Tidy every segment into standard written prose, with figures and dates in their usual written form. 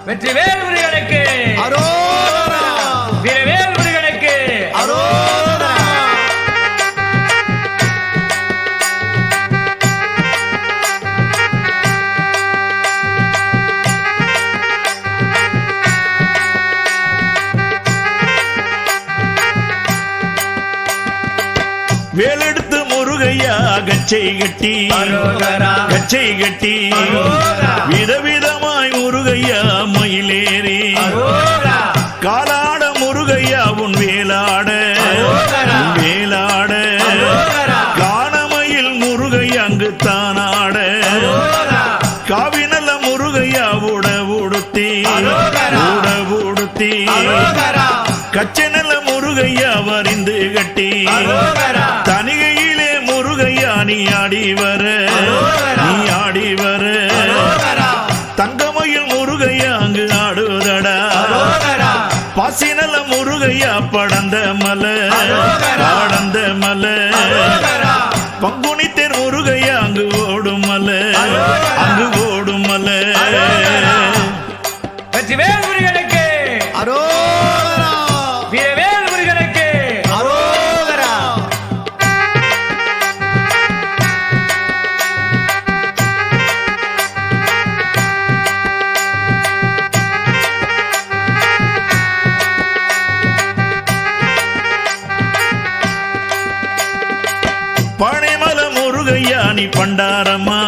வெற்றிவேல் முருகனுக்கு அரோகரா. வீரவேல் முருகனுக்கு அரோகரா. வேலெடுத்து முருகையா கச்சை கட்டி கச்சை கட்டி விதவிதமாய் முருகையா மயிலேறி காலாட முருகையா உன் வேலாட வேலாட காணமயில் முருகையா அங்கு தானாட காவினல்ல முருகையா உடவுடுத்தி உடவுடுத்தி கச்சனல்ல முருகையா வரிந்து கட்டி தனிகையிலே முருகையா நீ ஆடி வர நீ ஆடி வர தங்கமயில் முருகையா அங்கு ஆடுதடா பாசினல்ல முருகையா படந்த மலை படந்த மலை பங்குனித்தேர் முருகையா அங்கு ஓடும் மலை அங்கு ஓடும் மலை வெற்றிவேல் முருகனுக்கு அரோகரா. வீரவேல் முருகனுக்கு அரோகரா. பனைமல முருகையா நீ பண்டாரம்மா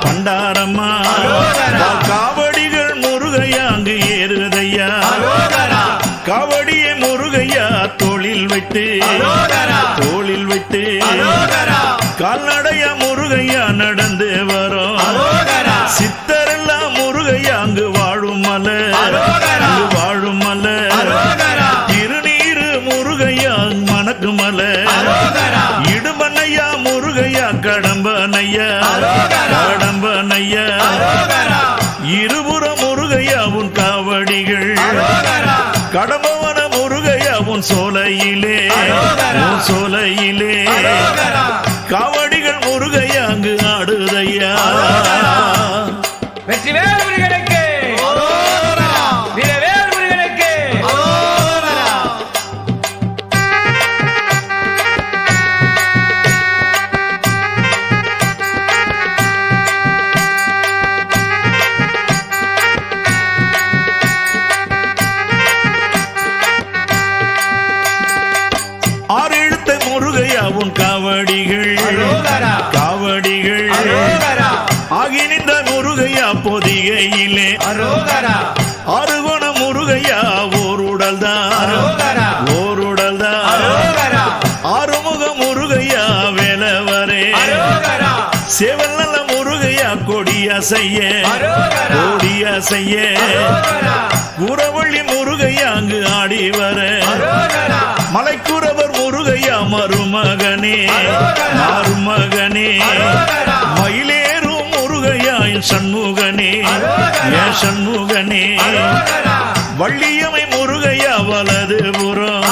பண்டாரம்மா காவடிகள் முருகையா அங்கு ஏறுதையா காவடியை முருகையா தோளில் வைத்து தோளில் வைத்து கால்நடையா முருகையா நடந்து வரும் சித்தரெல்லாம் முருகையா அங்கு வாழும் மலை அங்கு வாழும் மலை திருநீரு முருகையா மணக்கு மலை இடுமனையா முருகையா கடம்பனையா கடம்பனையா இருபுற முருகையா உன் காவடிகள் கடம்பவன முருகையா உன் சோலையிலே உன் சோலையிலே காவடிகள் முருகையா அங்கு ஆடுதையா வெற்றிவேல் முருகனுக்கு அரோகரா. வீரவேல் முருகனுக்கு அரோகரா. ஆறு எழுத்த முருகையா உன் காவடிகள் காவடிகள் ஆகி நின்ற முருகையா பொதிகையிலே அருகுண முருகையா ஓர் உடல் தான் ஓர் உடல் தான் ஆறுமுக முருகையா வேலவரே செவல்ல முருகையா கொடியா செய்ய கொடியா செய்ய குறவள்ளி முருகையா அங்கு ஆடி வர மலைக்குறவர் முருகையா மருமகனே மருமகனே மயிலேறும் முருகையா என் சண்முகனே என் சண்முகனே வள்ளியமை முருகையா வலது புறம்